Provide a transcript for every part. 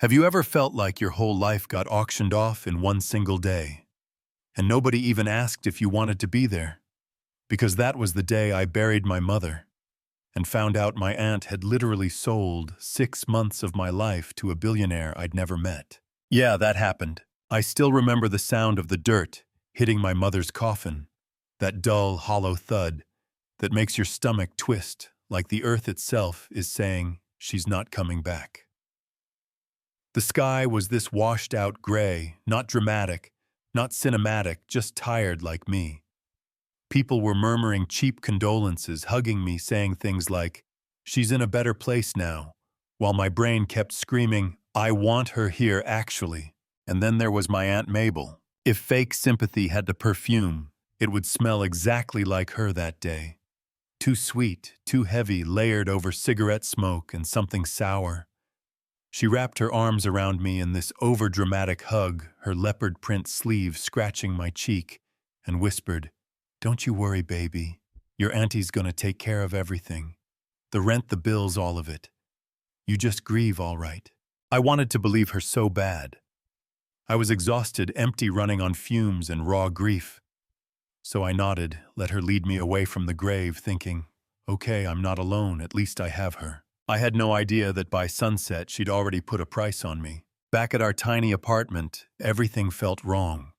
Have you ever felt like your whole life got auctioned off in one single day, and nobody even asked if you wanted to be there? Because that was the day I buried my mother and found out my aunt had literally sold 6 months of my life to a billionaire I'd never met. Yeah, that happened. I still remember the sound of the dirt hitting my mother's coffin, that dull, hollow thud that makes your stomach twist like the earth itself is saying she's not coming back. The sky was this washed-out gray, not dramatic, not cinematic, just tired like me. People were murmuring cheap condolences, hugging me, saying things like, "She's in a better place now," while my brain kept screaming, "I want her here actually." And then there was my Aunt Mabel. If fake sympathy had a perfume, it would smell exactly like her that day. Too sweet, too heavy, layered over cigarette smoke and something sour. She wrapped her arms around me in this overdramatic hug, her leopard print sleeve scratching my cheek, and whispered, "Don't you worry, baby. Your auntie's gonna take care of everything. The rent, the bills, all of it. You just grieve, all right." I wanted to believe her so bad. I was exhausted, empty, running on fumes and raw grief. So I nodded, let her lead me away from the grave, thinking, okay, I'm not alone, at least I have her. I had no idea that by sunset she'd already put a price on me. Back at our tiny apartment, everything felt wrong.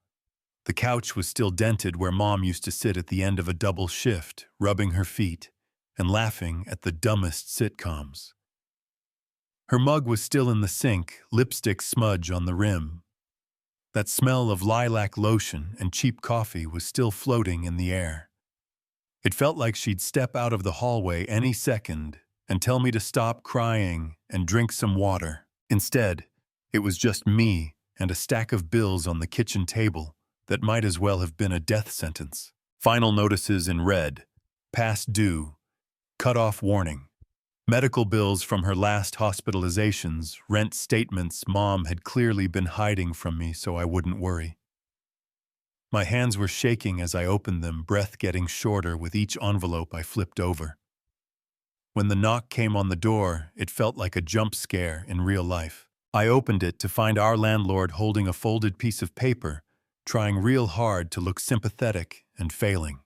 The couch was still dented where Mom used to sit at the end of a double shift, rubbing her feet and laughing at the dumbest sitcoms. Her mug was still in the sink, lipstick smudge on the rim. That smell of lilac lotion and cheap coffee was still floating in the air. It felt like she'd step out of the hallway any second and tell me to stop crying and drink some water. Instead, it was just me and a stack of bills on the kitchen table that might as well have been a death sentence. Final notices in red, past due, cut-off warning. Medical bills from her last hospitalizations, rent statements Mom had clearly been hiding from me so I wouldn't worry. My hands were shaking as I opened them, breath getting shorter with each envelope I flipped over. When the knock came on the door, it felt like a jump scare in real life. I opened it to find our landlord holding a folded piece of paper, trying real hard to look sympathetic and failing.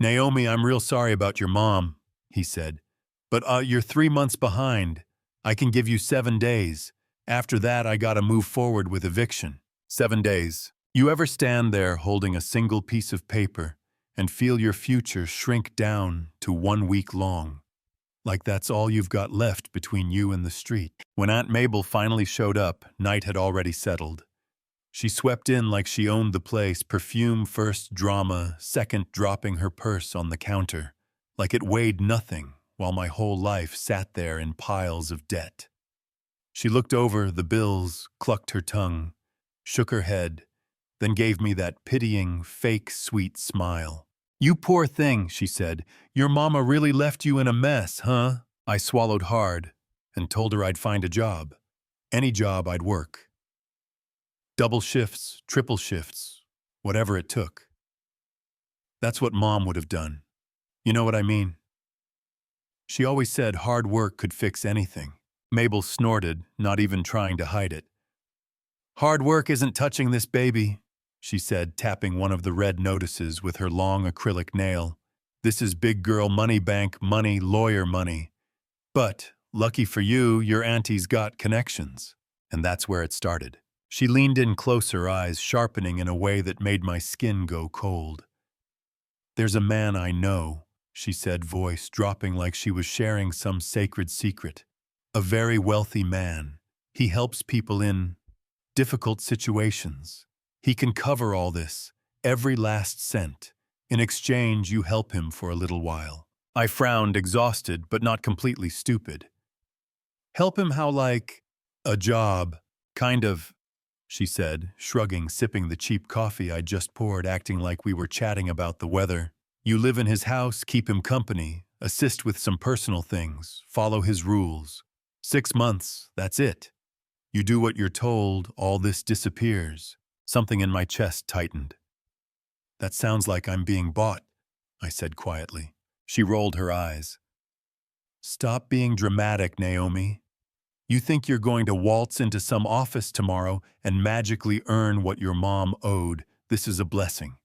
"Naomi, I'm real sorry about your mom," he said. "But you're 3 months behind. I can give you 7 days. After that, I gotta move forward with eviction." 7 days. You ever stand there holding a single piece of paper and feel your future shrink down to 1 week long? Like that's all you've got left between you and the street. When Aunt Mabel finally showed up, night had already settled. She swept in like she owned the place, perfume first, drama second, dropping her purse on the counter, like it weighed nothing, while my whole life sat there in piles of debt. She looked over the bills, clucked her tongue, shook her head, then gave me that pitying, fake, sweet smile. "You poor thing," she said. "Your mama really left you in a mess, huh?" I swallowed hard and told her I'd find a job. Any job I'd work. Double shifts, triple shifts, whatever it took. That's what Mom would have done. You know what I mean? She always said hard work could fix anything. Mabel snorted, not even trying to hide it. "Hard work isn't touching this baby," she said, tapping one of the red notices with her long acrylic nail. "This is big girl money, bank money, lawyer money. But, lucky for you, your auntie's got connections." And that's where it started. She leaned in closer, eyes sharpening in a way that made my skin go cold. "There's a man I know," she said, voice dropping like she was sharing some sacred secret. "A very wealthy man. He helps people in difficult situations. He can cover all this, every last cent. In exchange, you help him for a little while." I frowned, exhausted, but not completely stupid. "Help him how, like a job, kind of," she said, shrugging, sipping the cheap coffee I'd just poured, acting like we were chatting about the weather. "You live in his house, keep him company, assist with some personal things, follow his rules. 6 months, that's it. You do what you're told, all this disappears." Something in my chest tightened. "That sounds like I'm being bought," I said quietly. She rolled her eyes. "Stop being dramatic, Naomi. You think you're going to waltz into some office tomorrow and magically earn what your mom owed. This is a blessing,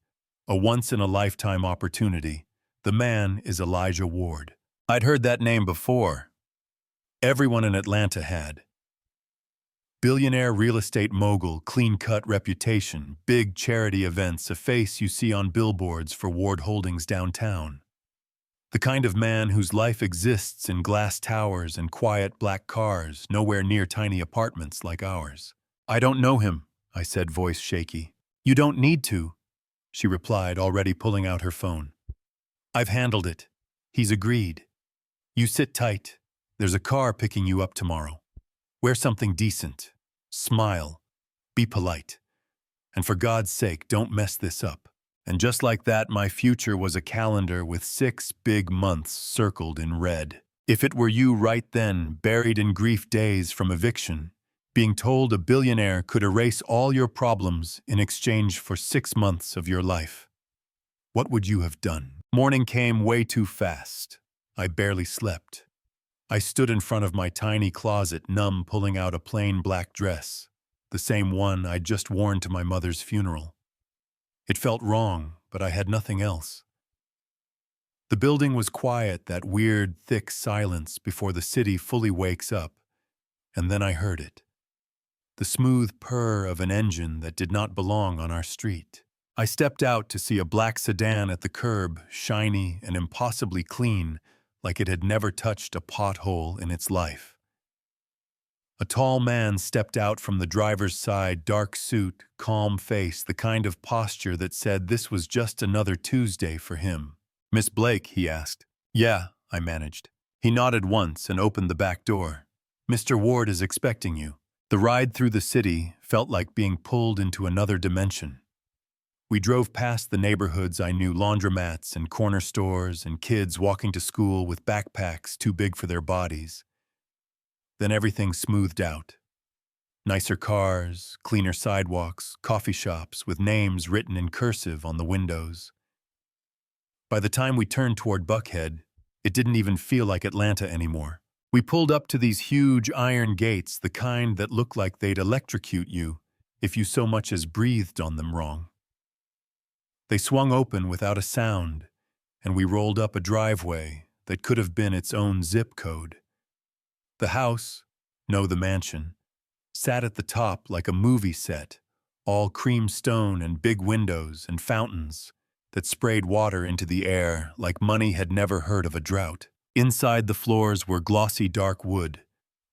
a once-in-a-lifetime opportunity. The man is Elijah Ward. I'd heard that name before. Everyone in Atlanta had. Billionaire real estate mogul, clean-cut reputation, big charity events, a face you see on billboards for Ward Holdings downtown. The kind of man whose life exists in glass towers and quiet black cars, nowhere near tiny apartments like ours. I don't know him, I said, voice shaky. You don't need to, she replied, already pulling out her phone. I've handled it. He's agreed. You sit tight. There's a car picking you up tomorrow. Wear something decent. Smile. Be polite. And for God's sake, don't mess this up. And just like that, my future was a calendar with 6 big months circled in red. If it were you right then, buried in grief days from eviction, being told a billionaire could erase all your problems in exchange for 6 months of your life, what would you have done? Morning came way too fast. I barely slept. I stood in front of my tiny closet, numb, pulling out a plain black dress, the same one I'd just worn to my mother's funeral. It felt wrong, but I had nothing else. The building was quiet, that weird, thick silence before the city fully wakes up, and then I heard it. The smooth purr of an engine that did not belong on our street. I stepped out to see a black sedan at the curb, shiny and impossibly clean, like it had never touched a pothole in its life. A tall man stepped out from the driver's side, dark suit, calm face, the kind of posture that said this was just another Tuesday for him. Miss Blake, he asked. Yeah, I managed. He nodded once and opened the back door. Mr. Ward is expecting you. The ride through the city felt like being pulled into another dimension. We drove past the neighborhoods I knew, laundromats and corner stores and kids walking to school with backpacks too big for their bodies. Then everything smoothed out. Nicer cars, cleaner sidewalks, coffee shops with names written in cursive on the windows. By the time we turned toward Buckhead, it didn't even feel like Atlanta anymore. We pulled up to these huge iron gates, the kind that look like they'd electrocute you if you so much as breathed on them wrong. They swung open without a sound, and we rolled up a driveway that could have been its own zip code. The house, no, the mansion, sat at the top like a movie set, all cream stone and big windows and fountains that sprayed water into the air like money had never heard of a drought. Inside, the floors were glossy dark wood,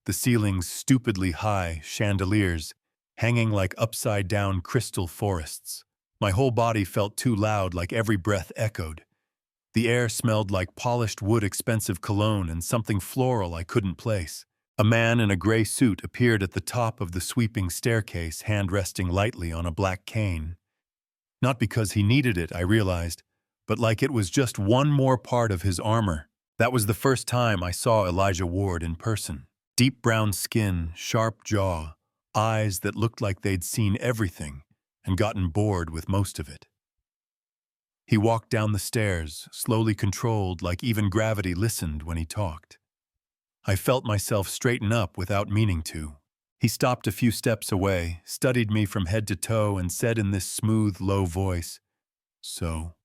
the ceilings stupidly high chandeliers hanging like upside-down crystal forests. My whole body felt too loud, like every breath echoed. The air smelled like polished wood, expensive cologne, and something floral I couldn't place. A man in a gray suit appeared at the top of the sweeping staircase, hand resting lightly on a black cane. Not because he needed it, I realized, but like it was just one more part of his armor. That was the first time I saw Elijah Ward in person. Deep brown skin, sharp jaw, eyes that looked like they'd seen everything and gotten bored with most of it. He walked down the stairs, slowly controlled, like even gravity listened when he talked. I felt myself straighten up without meaning to. He stopped a few steps away, studied me from head to toe, and said in this smooth, low voice, "So,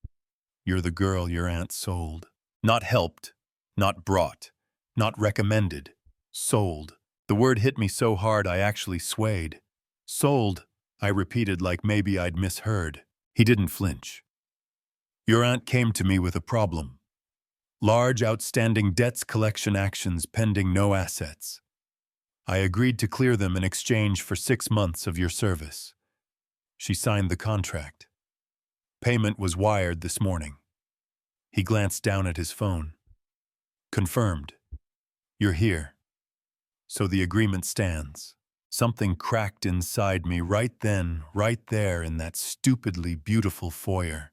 you're the girl your aunt sold." Not helped, not brought, not recommended. Sold. The word hit me so hard I actually swayed. Sold, I repeated like maybe I'd misheard. He didn't flinch. Your aunt came to me with a problem. Large outstanding debts, collection actions pending, no assets. I agreed to clear them in exchange for 6 months of your service. She signed the contract. Payment was wired this morning. He glanced down at his phone. Confirmed. You're here. So the agreement stands. Something cracked inside me right then, right there in that stupidly beautiful foyer.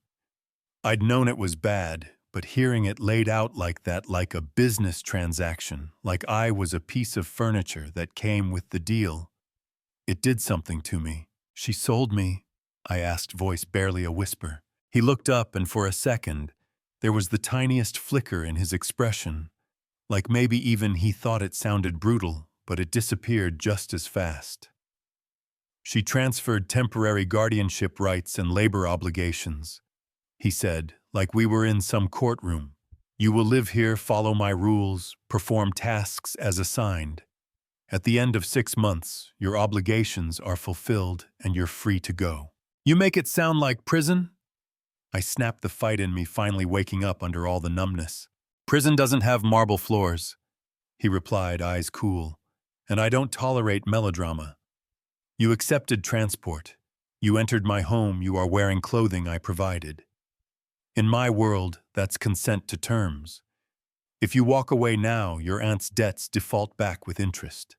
I'd known it was bad, but hearing it laid out like that, like a business transaction, like I was a piece of furniture that came with the deal, it did something to me. She sold me, I asked, voice barely a whisper. He looked up, and for a second, there was the tiniest flicker in his expression, like maybe even he thought it sounded brutal, but it disappeared just as fast. She transferred temporary guardianship rights and labor obligations. He said, like we were in some courtroom. You will live here, follow my rules, perform tasks as assigned. At the end of 6 months, your obligations are fulfilled and you're free to go. You make it sound like prison? I snapped, the fight in me finally waking up under all the numbness. Prison doesn't have marble floors, he replied, eyes cool, and I don't tolerate melodrama. You accepted transport. You entered my home, you are wearing clothing I provided. In my world, that's consent to terms. If you walk away now, your aunt's debts default back with interest.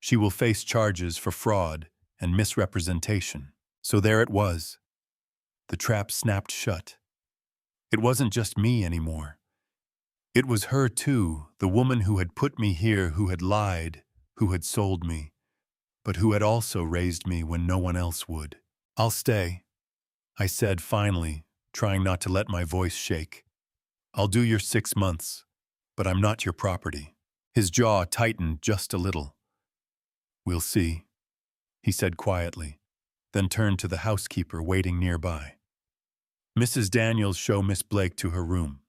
She will face charges for fraud and misrepresentation. So there it was. The trap snapped shut. It wasn't just me anymore. It was her too, the woman who had put me here, who had lied, who had sold me, but who had also raised me when no one else would. I'll stay, I said finally, trying not to let my voice shake. I'll do your 6 months, but I'm not your property. His jaw tightened just a little. We'll see, he said quietly, then turned to the housekeeper waiting nearby. Mrs. Daniels, show Miss Blake to her room.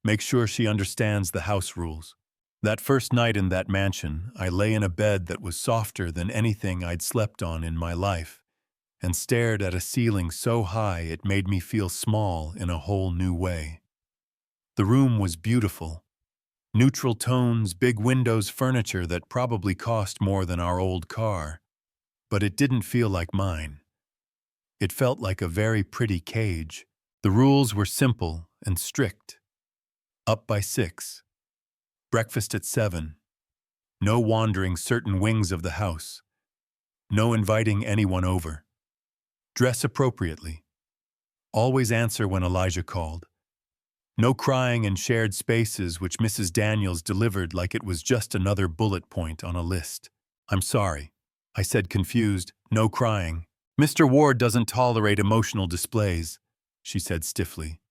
Make sure she understands the house rules. That first night in that mansion, I lay in a bed that was softer than anything I'd slept on in my life, and stared at a ceiling so high it made me feel small in a whole new way. The room was beautiful. Neutral tones, big windows, furniture that probably cost more than our old car. But it didn't feel like mine. It felt like a very pretty cage. The rules were simple and strict. Up by 6. Breakfast at 7. No wandering certain wings of the house. No inviting anyone over. Dress appropriately. Always answer when Elijah called. No crying in shared spaces, which Mrs. Daniels delivered like it was just another bullet point on a list. I'm sorry, I said confused. No crying. Mr. Ward doesn't tolerate emotional displays, she said stiffly.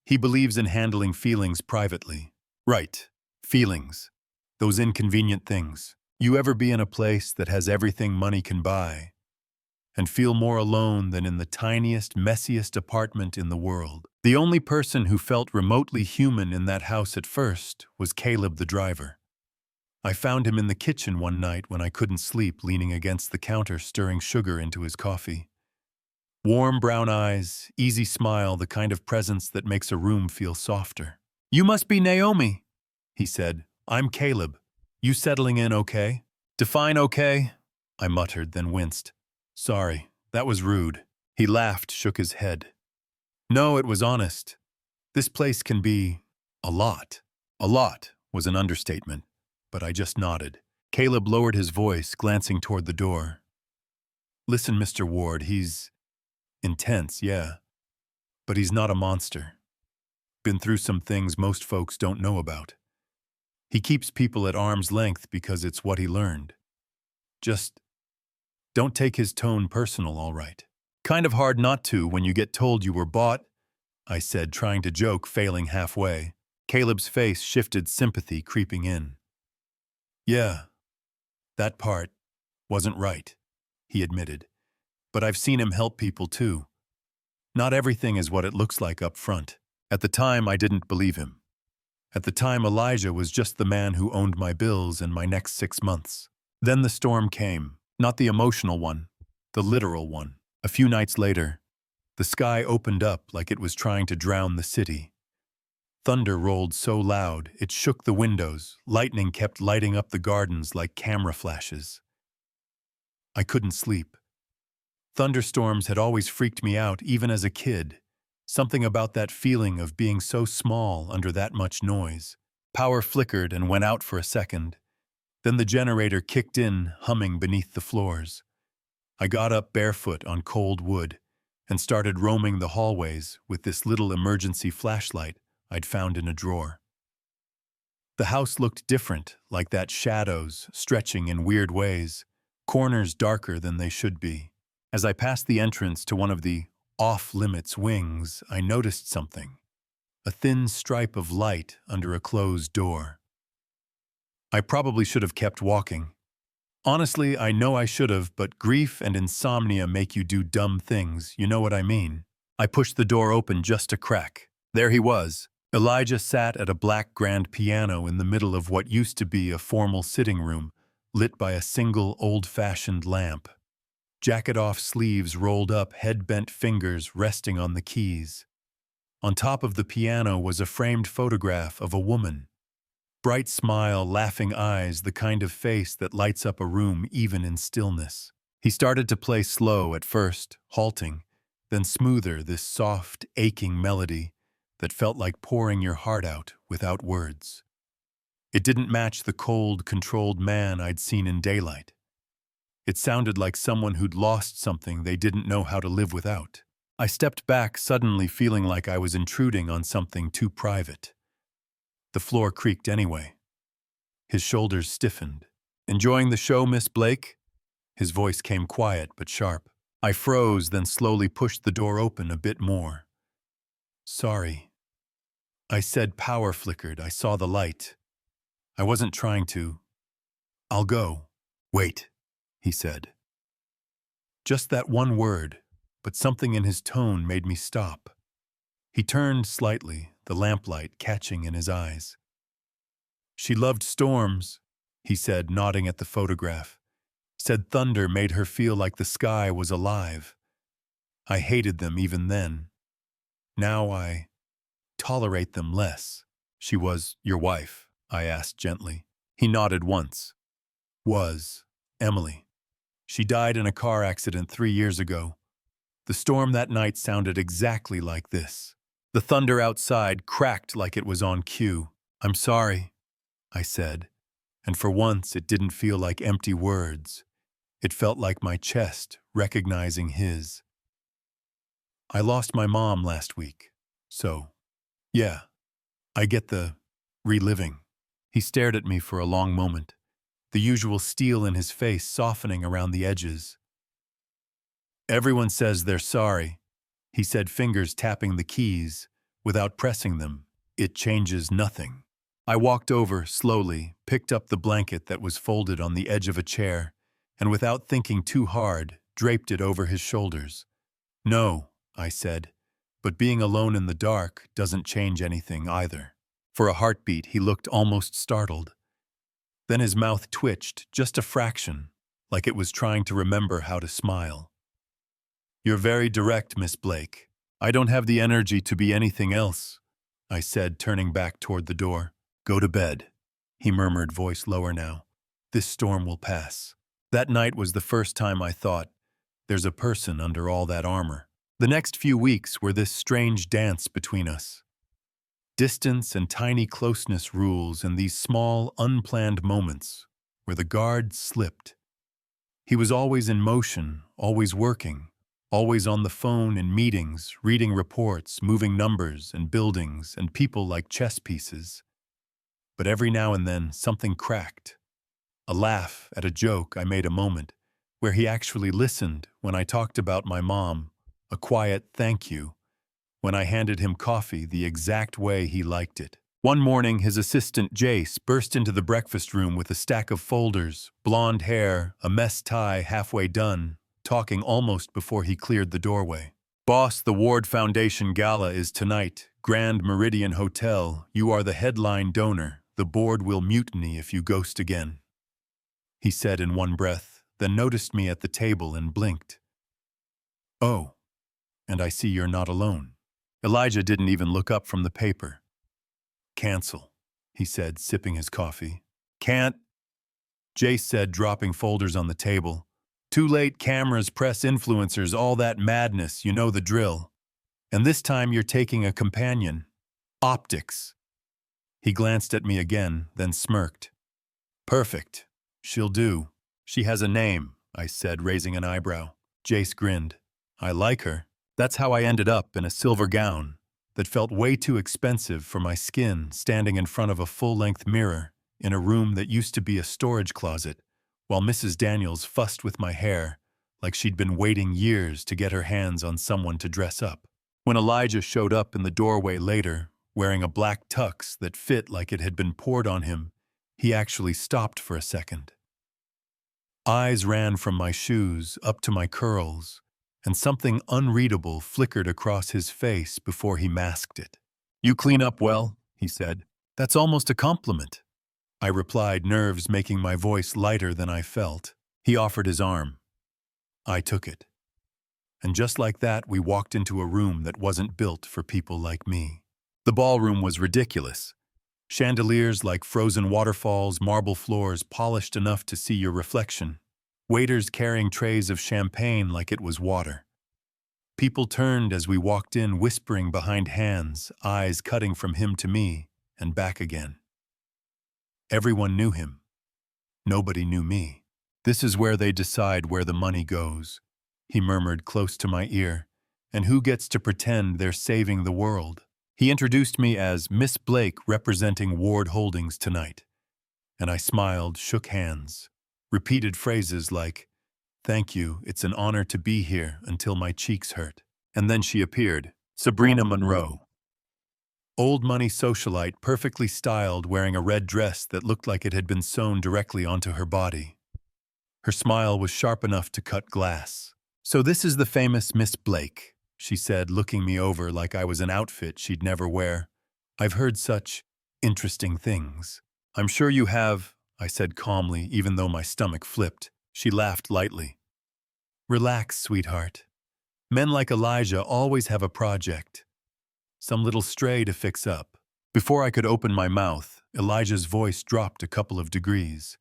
He believes in handling feelings privately. Right, feelings. Those inconvenient things. You ever be in a place that has everything money can buy and feel more alone than in the tiniest, messiest apartment in the world? The only person who felt remotely human in that house at first was Caleb, the driver. I found him in the kitchen one night when I couldn't sleep, leaning against the counter, stirring sugar into his coffee. Warm brown eyes, easy smile, the kind of presence that makes a room feel softer. You must be Naomi, he said. I'm Caleb. You settling in okay? Define okay, I muttered, then winced. Sorry, that was rude. He laughed, shook his head. No, it was honest. This place can be a lot. A lot was an understatement, but I just nodded. Caleb lowered his voice, glancing toward the door. Listen, Mr. Ward, he's intense, yeah, but he's not a monster. Been through some things most folks don't know about. He keeps people at arm's length because it's what he learned. Just don't take his tone personal, all right? Kind of hard not to when you get told you were bought, I said, trying to joke, failing halfway. Caleb's face shifted, sympathy creeping in. Yeah, that part wasn't right, he admitted. But I've seen him help people too. Not everything is what it looks like up front. At the time, I didn't believe him. At the time, Elijah was just the man who owned my bills and my next 6 months. Then the storm came, not the emotional one, the literal one. A few nights later, the sky opened up like it was trying to drown the city. Thunder rolled so loud, it shook the windows. Lightning kept lighting up the gardens like camera flashes. I couldn't sleep. Thunderstorms had always freaked me out, even as a kid. Something about that feeling of being so small under that much noise. Power flickered and went out for a second. Then the generator kicked in, humming beneath the floors. I got up barefoot on cold wood and started roaming the hallways with this little emergency flashlight I'd found in a drawer. The house looked different, like that, shadows stretching in weird ways, corners darker than they should be. As I passed the entrance to one of the off-limits wings, I noticed something. A thin stripe of light under a closed door. I probably should have kept walking, Honestly, I know I should have, but grief and insomnia make you do dumb things, you know what I mean. I pushed the door open just a crack. There he was. Elijah sat at a black grand piano in the middle of what used to be a formal sitting room, lit by a single old-fashioned lamp. Jacket-off sleeves rolled up, head-bent fingers resting on the keys. On top of the piano was a framed photograph of a woman. Bright smile, laughing eyes, the kind of face that lights up a room even in stillness. He started to play slow at first, halting, then smoother, this soft, aching melody that felt like pouring your heart out without words. It didn't match the cold, controlled man I'd seen in daylight. It sounded like someone who'd lost something they didn't know how to live without. I stepped back, suddenly feeling like I was intruding on something too private. The floor creaked anyway. His shoulders stiffened. "Enjoying the show, Miss Blake?" His voice came quiet but sharp. I froze, then slowly pushed the door open a bit more. "Sorry," I said. Power flickered. I saw the light. I wasn't trying to. "I'll go." "Wait," he said. Just that one word, but something in his tone made me stop. He turned slightly, the lamplight catching in his eyes. "She loved storms," he said, nodding at the photograph. "Said thunder made her feel like the sky was alive. I hated them even then. Now I tolerate them less." "She was your wife?" I asked gently. He nodded once. "Was. Emily. She died in a car accident 3 years ago. The storm that night sounded exactly like this." The thunder outside cracked like it was on cue. "I'm sorry," I said, and for once it didn't feel like empty words. It felt like my chest recognizing his. "I lost my mom last week, so, yeah, I get the reliving." He stared at me for a long moment, the usual steel in his face softening around the edges. "Everyone says they're sorry," he said, fingers tapping the keys. "Without pressing them, it changes nothing." I walked over slowly, picked up the blanket that was folded on the edge of a chair, and without thinking too hard, draped it over his shoulders. "No," I said, "but being alone in the dark doesn't change anything either." For a heartbeat, he looked almost startled. Then his mouth twitched, just a fraction, like it was trying to remember how to smile. "You're very direct, Miss Blake. I don't have the energy to be anything else," I said, turning back toward the door. "Go to bed," he murmured, voice lower now. "This storm will pass." That night was the first time I thought, there's a person under all that armor. The next few weeks were this strange dance between us. Distance and tiny closeness rules in these small, unplanned moments where the guard slipped. He was always in motion, always working, always on the phone in meetings, reading reports, moving numbers and buildings and people like chess pieces. But every now and then, something cracked. A laugh at a joke I made a moment, where he actually listened when I talked about my mom, a quiet thank you, when I handed him coffee the exact way he liked it. One morning, his assistant Jace burst into the breakfast room with a stack of folders, blonde hair, a mess tie halfway done, talking almost before he cleared the doorway. "Boss, the Ward Foundation Gala is tonight. Grand Meridian Hotel. You are the headline donor. The board will mutiny if you ghost again," he said in one breath, then noticed me at the table and blinked. "Oh, and I see you're not alone." Elijah didn't even look up from the paper. "Cancel," he said, sipping his coffee. "Can't," Jace said, dropping folders on the table. "Too late, cameras, press, influencers, all that madness, you know the drill. And this time you're taking a companion. Optics." He glanced at me again, then smirked. "Perfect. She'll do. She has a name," I said, raising an eyebrow. Jace grinned. "I like her. That's how I ended up in a silver gown that felt way too expensive for my skin, standing in front of a full-length mirror in a room that used to be a storage closet, while Mrs. Daniels fussed with my hair like she'd been waiting years to get her hands on someone to dress up. When Elijah showed up in the doorway later, wearing a black tux that fit like it had been poured on him, he actually stopped for a second. Eyes ran from my shoes up to my curls, and something unreadable flickered across his face before he masked it. "You clean up well," he said. "That's almost a compliment." I replied, nerves making my voice lighter than I felt. He offered his arm. I took it. And just like that, we walked into a room that wasn't built for people like me. The ballroom was ridiculous. Chandeliers like frozen waterfalls, marble floors polished enough to see your reflection. Waiters carrying trays of champagne like it was water. People turned as we walked in, whispering behind hands, eyes cutting from him to me and back again. Everyone knew him. Nobody knew me. "This is where they decide where the money goes," he murmured close to my ear. "And who gets to pretend they're saving the world?" He introduced me as Miss Blake, representing Ward Holdings tonight. And I smiled, shook hands, repeated phrases like, "Thank you, it's an honor to be here," until my cheeks hurt. And then she appeared, Sabrina Monroe. Old money socialite, perfectly styled, wearing a red dress that looked like it had been sewn directly onto her body. Her smile was sharp enough to cut glass. "So this is the famous Miss Blake," she said, looking me over like I was an outfit she'd never wear. "I've heard such interesting things." "I'm sure you have," I said calmly, even though my stomach flipped. She laughed lightly. "Relax, sweetheart. Men like Elijah always have a project. Some little stray to fix up." Before I could open my mouth, Elijah's voice dropped a couple of degrees.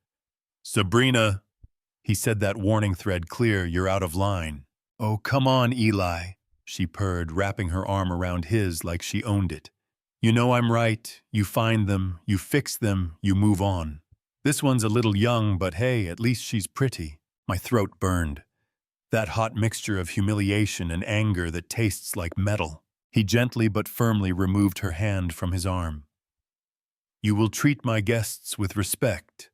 "Sabrina," he said, that warning thread clear, "you're out of line." "Oh, come on, Eli," she purred, wrapping her arm around his like she owned it. "You know I'm right. You find them, you fix them, you move on. This one's a little young, but hey, at least she's pretty." My throat burned. That hot mixture of humiliation and anger that tastes like metal. He gently but firmly removed her hand from his arm. "You will treat my guests with respect,"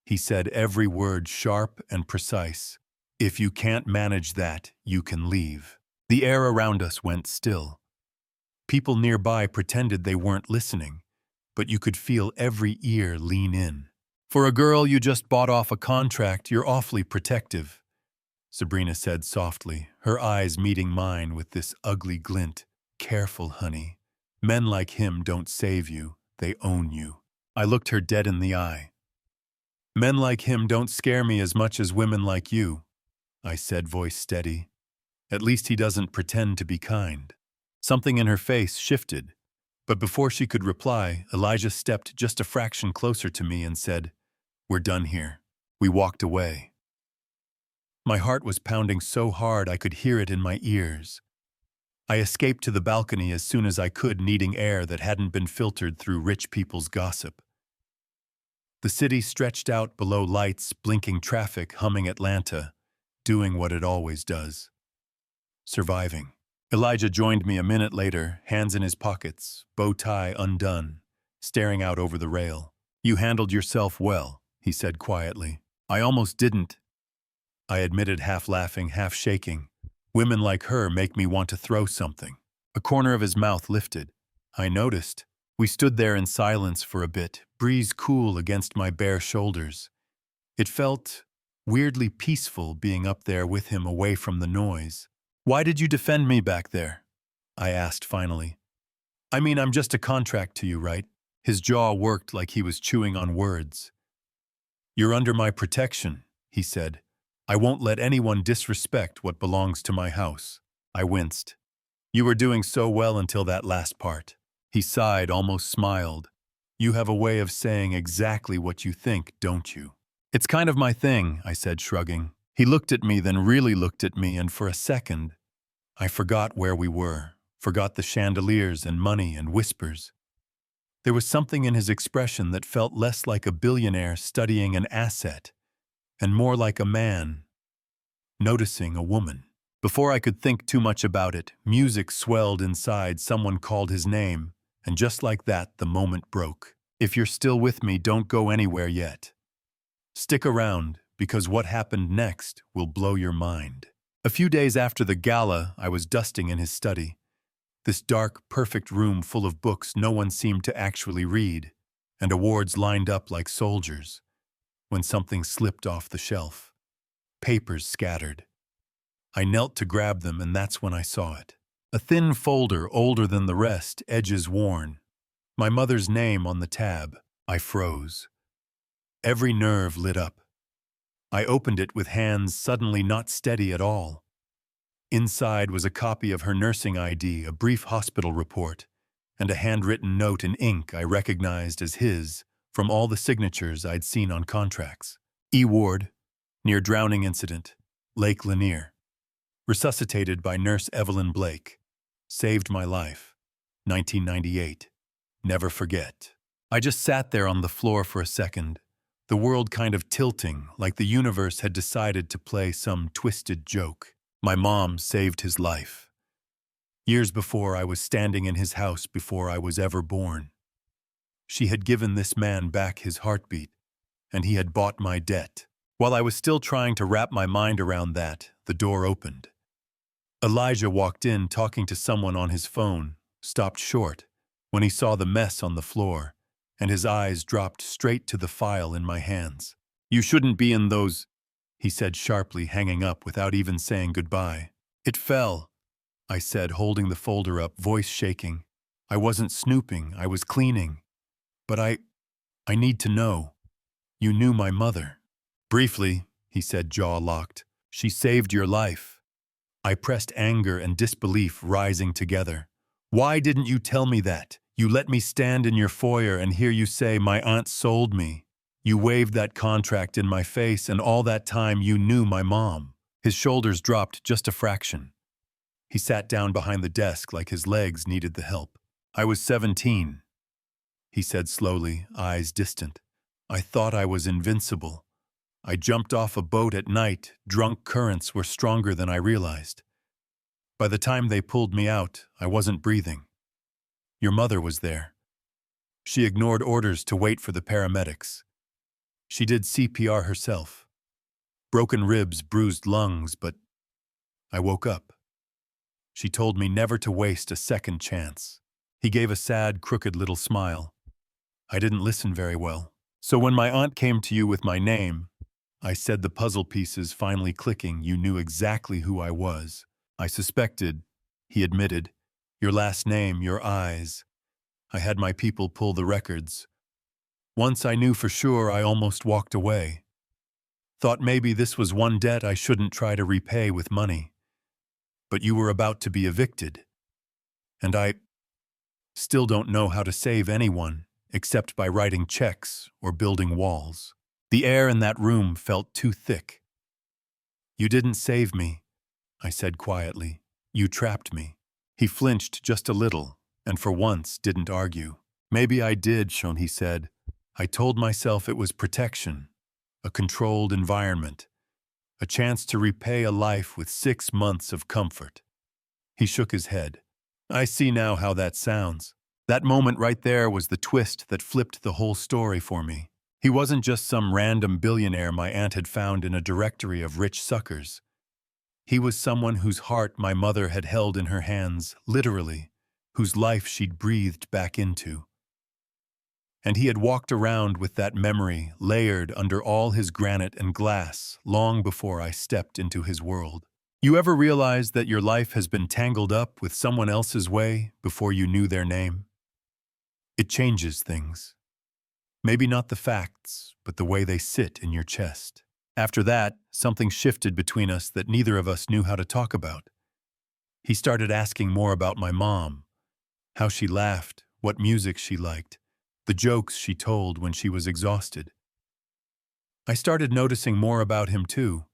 he said, every word sharp and precise. "If you can't manage that, you can leave." The air around us went still. People nearby pretended they weren't listening, but you could feel every ear lean in. "For a girl you just bought off a contract, you're awfully protective," Sabrina said softly, her eyes meeting mine with this ugly glint. "Careful, honey. Men like him don't save you, they own you." I looked her dead in the eye. "Men like him don't scare me as much as women like you," I said, voice steady. "At least he doesn't pretend to be kind." Something in her face shifted, but before she could reply, Elijah stepped just a fraction closer to me and said, "We're done here." We walked away. My heart was pounding so hard I could hear it in my ears. I escaped to the balcony as soon as I could, needing air that hadn't been filtered through rich people's gossip. The city stretched out below lights, blinking traffic, humming Atlanta, doing what it always does. Surviving. Elijah joined me a minute later, hands in his pockets, bow tie undone, staring out over the rail. "You handled yourself well," he said quietly. "I almost didn't," I admitted, half laughing, half shaking. "Women like her make me want to throw something." A corner of his mouth lifted. I noticed. We stood there in silence for a bit, breeze cool against my bare shoulders. It felt weirdly peaceful being up there with him, away from the noise. "Why did you defend me back there?" I asked finally. "I mean, I'm just a contract to you, right?" His jaw worked like he was chewing on words. "You're under my protection," he said. "I won't let anyone disrespect what belongs to my house." I winced. "You were doing so well until that last part." He sighed, almost smiled. "You have a way of saying exactly what you think, don't you?" "It's kind of my thing," I said, shrugging. He looked at me, then really looked at me, and for a second, I forgot where we were, forgot the chandeliers and money and whispers. There was something in his expression that felt less like a billionaire studying an asset, and more like a man noticing a woman. Before I could think too much about it, music swelled inside, someone called his name, and just like that, the moment broke. "If you're still with me, don't go anywhere yet. Stick around, because what happened next will blow your mind." A few days after the gala, I was dusting in his study. This dark, perfect room full of books no one seemed to actually read, and awards lined up like soldiers, when something slipped off the shelf. papers scattered. I knelt to grab them, and that's when I saw it. A thin folder, older than the rest, edges worn. My mother's name on the tab. I froze. Every nerve lit up. I opened it with hands suddenly not steady at all. Inside was a copy of her nursing ID, a brief hospital report, and a handwritten note in ink I recognized as his from all the signatures I'd seen on contracts. E. Ward, near drowning incident, Lake Lanier. Resuscitated by Nurse Evelyn Blake. Saved my life. 1998. Never forget. I just sat there on the floor for a second, the world kind of tilting like the universe had decided to play some twisted joke. My mom saved his life. Years before, I was standing in his house before I was ever born. She had given this man back his heartbeat, and he had bought my debt. While I was still trying to wrap my mind around that, the door opened. Elijah walked in talking to someone on his phone, stopped short when he saw the mess on the floor, and his eyes dropped straight to the file in my hands. "You shouldn't be in those," he said sharply, hanging up without even saying goodbye. "It fell," I said, holding the folder up, voice shaking. "I wasn't snooping, I was cleaning. But I need to know. You knew my mother." "Briefly," he said, jaw locked. "She saved your life." I pressed, anger and disbelief rising together. "Why didn't you tell me that? You let me stand in your foyer and hear you say my aunt sold me. You waved that contract in my face, and all that time you knew my mom." His shoulders dropped just a fraction. He sat down behind the desk like his legs needed the help. "I was 17, he said slowly, eyes distant. "I thought I was invincible. I jumped off a boat at night. Drunk currents were stronger than I realized. By the time they pulled me out, I wasn't breathing. Your mother was there. She ignored orders to wait for the paramedics. She did CPR herself. Broken ribs, bruised lungs, but I woke up. She told me never to waste a second chance." He gave a sad, crooked little smile. "I didn't listen very well. So when my aunt came to you with my name," I said, the puzzle pieces finally clicking, "you knew exactly who I was." "I suspected," he admitted. "Your last name, your eyes. I had my people pull the records. Once I knew for sure, I almost walked away. Thought maybe this was one debt I shouldn't try to repay with money. But you were about to be evicted. And I still don't know how to save anyone except by writing checks or building walls." The air in that room felt too thick. "You didn't save me," I said quietly. "You trapped me." He flinched just a little, and for once didn't argue. "Maybe I did, Sean," he said. "I told myself it was protection, a controlled environment, a chance to repay a life with 6 months of comfort." He shook his head. "I see now how that sounds." That moment right there was the twist that flipped the whole story for me. He wasn't just some random billionaire my aunt had found in a directory of rich suckers. He was someone whose heart my mother had held in her hands, literally, whose life she'd breathed back into. And he had walked around with that memory layered under all his granite and glass long before I stepped into his world. You ever realize that your life has been tangled up with someone else's way before you knew their name? It changes things. Maybe not the facts, but the way they sit in your chest. After that, something shifted between us that neither of us knew how to talk about. He started asking more about my mom, how she laughed, what music she liked, the jokes she told when she was exhausted. I started noticing more about him too.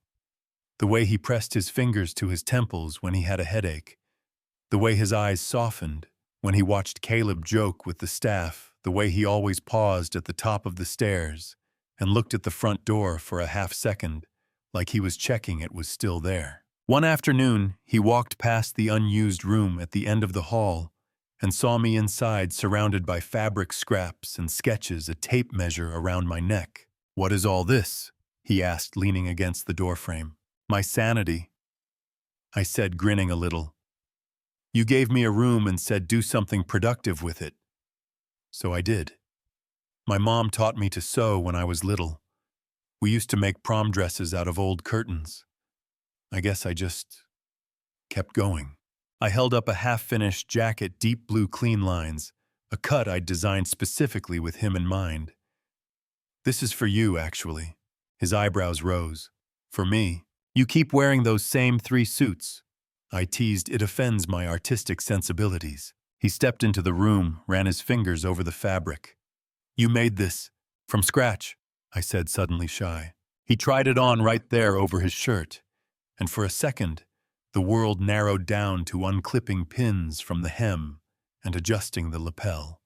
The way he pressed his fingers to his temples when he had a headache. The way his eyes softened when he watched Caleb joke with the staff. The way he always paused at the top of the stairs and looked at the front door for a half second, like he was checking it was still there. One afternoon, he walked past the unused room at the end of the hall and saw me inside, surrounded by fabric scraps and sketches, a tape measure around my neck. "What is all this?" he asked, leaning against the doorframe. "My sanity," I said, grinning a little. "You gave me a room and said do something productive with it. So I did. My mom taught me to sew when I was little. We used to make prom dresses out of old curtains. I guess I just kept going. I held up a half-finished jacket, deep blue clean lines, a cut I'd designed specifically with him in mind. This is for you, actually. His eyebrows rose. For me. You keep wearing those same 3 suits. I teased, it offends my artistic sensibilities. He stepped into the room, ran his fingers over the fabric. You made this from scratch, I said, suddenly shy. He tried it on right there over his shirt, and for a second, the world narrowed down to unclipping pins from the hem and adjusting the lapel.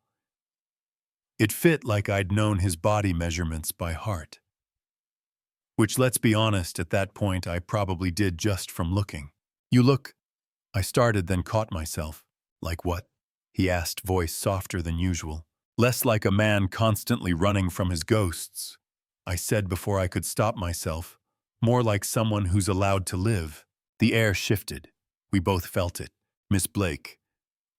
It fit like I'd known his body measurements by heart. Which, let's be honest, at that point I probably did just from looking. You look, I started, then caught myself. Like what? He asked, voice softer than usual. Less like a man constantly running from his ghosts, I said before I could stop myself. More like someone who's allowed to live. The air shifted. We both felt it. Miss Blake.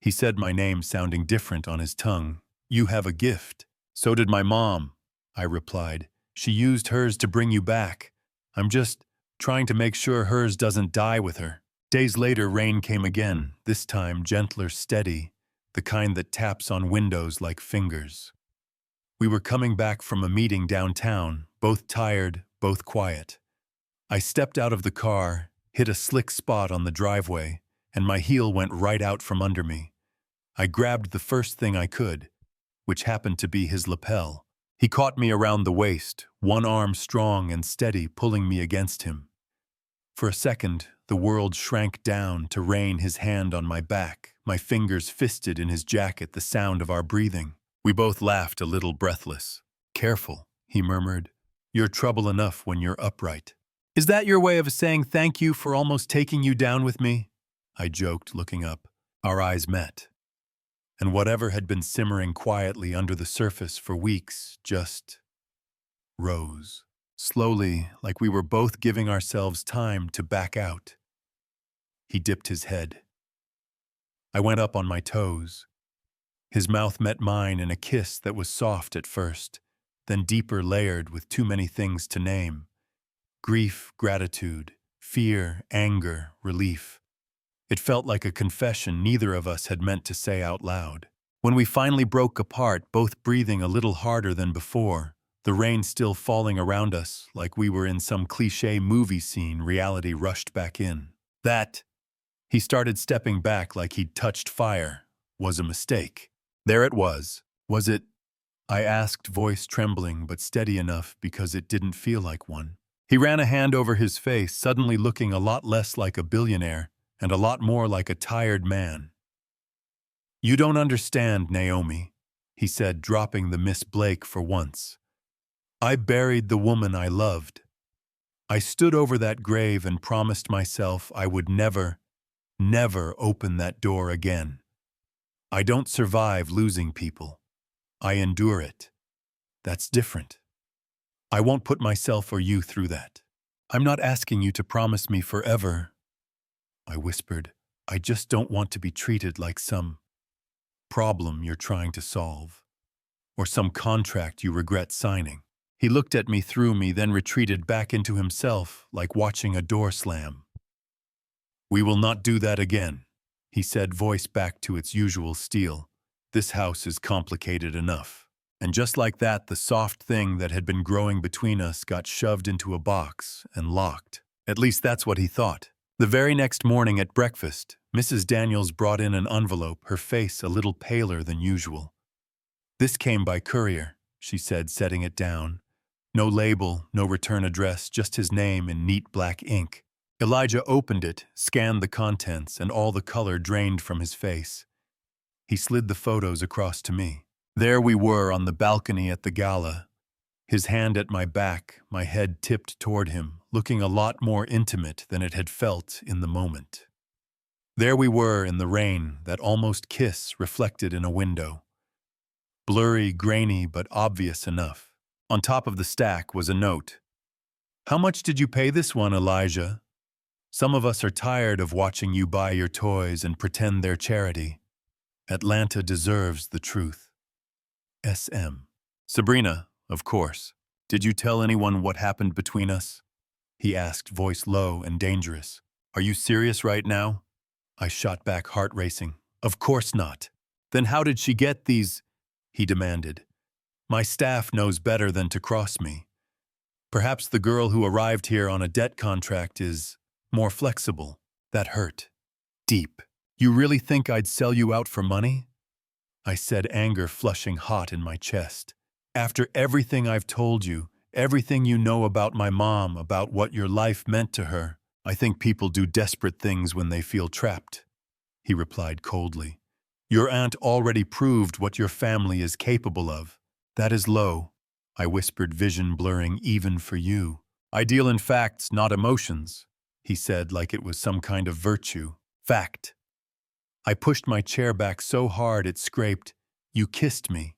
He said my name sounding different on his tongue. You have a gift. So did my mom, I replied. She used hers to bring you back. I'm just trying to make sure hers doesn't die with her. Days later, rain came again, this time gentler, steady, the kind that taps on windows like fingers. We were coming back from a meeting downtown, both tired, both quiet. I stepped out of the car, hit a slick spot on the driveway, and my heel went right out from under me. I grabbed the first thing I could, which happened to be his lapel. He caught me around the waist, one arm strong and steady, pulling me against him. For a second, the world shrank down to rain his hand on my back, my fingers fisted in his jacket, the sound of our breathing. We both laughed a little breathless. Careful, he murmured. You're trouble enough when you're upright. Is that your way of saying thank you for almost taking you down with me? I joked, looking up. Our eyes met. And whatever had been simmering quietly under the surface for weeks just rose. Slowly, like we were both giving ourselves time to back out. He dipped his head. I went up on my toes. His mouth met mine in a kiss that was soft at first, then deeper, layered with too many things to name. Grief, gratitude, fear, anger, relief. It felt like a confession neither of us had meant to say out loud. When we finally broke apart, both breathing a little harder than before, the rain still falling around us like we were in some cliché movie scene, reality rushed back in. That, he started stepping back like he'd touched fire, was a mistake. There it was. Was it? I asked, voice trembling but steady enough because it didn't feel like one. He ran a hand over his face, suddenly looking a lot less like a billionaire and a lot more like a tired man. You don't understand, Naomi, he said, dropping the Miss Blake for once. I buried the woman I loved. I stood over that grave and promised myself I would never, never open that door again. I don't survive losing people. I endure it. That's different. I won't put myself or you through that. I'm not asking you to promise me forever, I whispered. I just don't want to be treated like some problem you're trying to solve, or some contract you regret signing. He looked at me, through me, then retreated back into himself, like watching a door slam. We will not do that again, he said, voice back to its usual steel. This house is complicated enough. And just like that, the soft thing that had been growing between us got shoved into a box and locked. At least that's what he thought. The very next morning at breakfast, Mrs. Daniels brought in an envelope, her face a little paler than usual. This came by courier, she said, setting it down. No label, no return address, just his name in neat black ink. Elijah opened it, scanned the contents, and all the color drained from his face. He slid the photos across to me. There we were on the balcony at the gala, his hand at my back, my head tipped toward him, looking a lot more intimate than it had felt in the moment. There we were in the rain, that almost kiss reflected in a window. Blurry, grainy, but obvious enough. On top of the stack was a note. How much did you pay this one, Elijah? Some of us are tired of watching you buy your toys and pretend they're charity. Atlanta deserves the truth. SM. Sabrina, of course. Did you tell anyone what happened between us? He asked, voice low and dangerous. Are you serious right now? I shot back, heart racing. Of course not. Then how did she get these? He demanded. My staff knows better than to cross me. Perhaps the girl who arrived here on a debt contract is more flexible. That hurt. Deep. You really think I'd sell you out for money? I said, anger flushing hot in my chest. After everything I've told you, everything you know about my mom, about what your life meant to her, I think people do desperate things when they feel trapped, he replied coldly. Your aunt already proved what your family is capable of. That is low, I whispered, vision blurring, even for you. I deal in facts, not emotions, he said like it was some kind of virtue. Fact. I pushed my chair back so hard it scraped. You kissed me.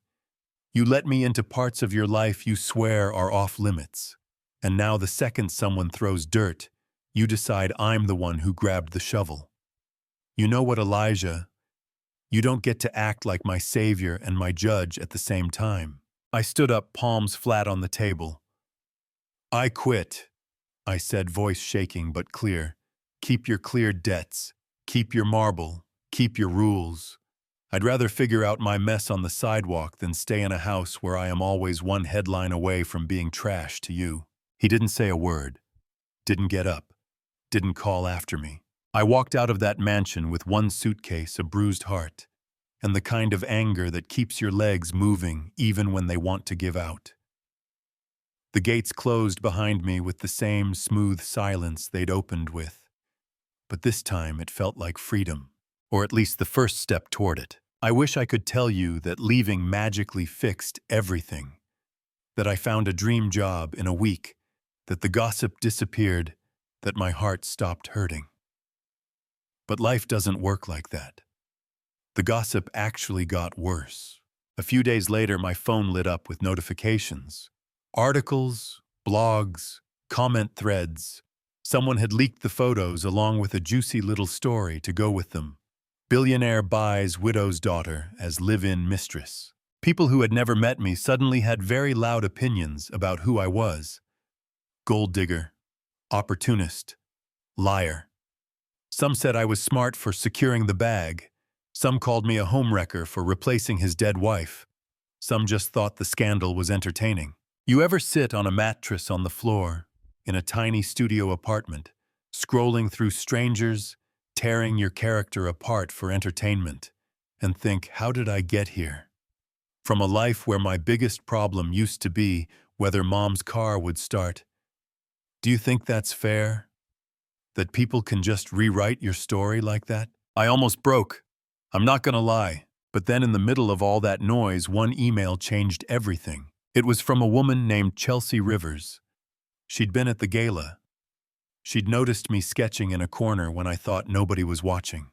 You let me into parts of your life you swear are off limits. And now the second someone throws dirt, you decide I'm the one who grabbed the shovel. You know what, Elijah? You don't get to act like my savior and my judge at the same time. I stood up, palms flat on the table. I quit, I said, voice shaking but clear. Keep your cleared debts. Keep your marble. Keep your rules. I'd rather figure out my mess on the sidewalk than stay in a house where I am always one headline away from being trash to you. He didn't say a word. Didn't get up. Didn't call after me. I walked out of that mansion with one suitcase, a bruised heart, and the kind of anger that keeps your legs moving even when they want to give out. The gates closed behind me with the same smooth silence they'd opened with. But this time it felt like freedom, or at least the first step toward it. I wish I could tell you that leaving magically fixed everything, that I found a dream job in a week, that the gossip disappeared, that my heart stopped hurting. But life doesn't work like that. The gossip actually got worse. A few days later, my phone lit up with notifications. Articles, blogs, comment threads. Someone had leaked the photos along with a juicy little story to go with them. Billionaire buys widow's daughter as live-in mistress. People who had never met me suddenly had very loud opinions about who I was. Gold digger, opportunist, liar. Some said I was smart for securing the bag. Some called me a homewrecker for replacing his dead wife. Some just thought the scandal was entertaining. You ever sit on a mattress on the floor in a tiny studio apartment, scrolling through strangers, tearing your character apart for entertainment, and think, how did I get here? From a life where my biggest problem used to be whether mom's car would start. Do you think that's fair? That people can just rewrite your story like that? I almost broke. I'm not gonna lie. But then in the middle of all that noise, one email changed everything. It was from a woman named Chelsea Rivers. She'd been at the gala. She'd noticed me sketching in a corner when I thought nobody was watching.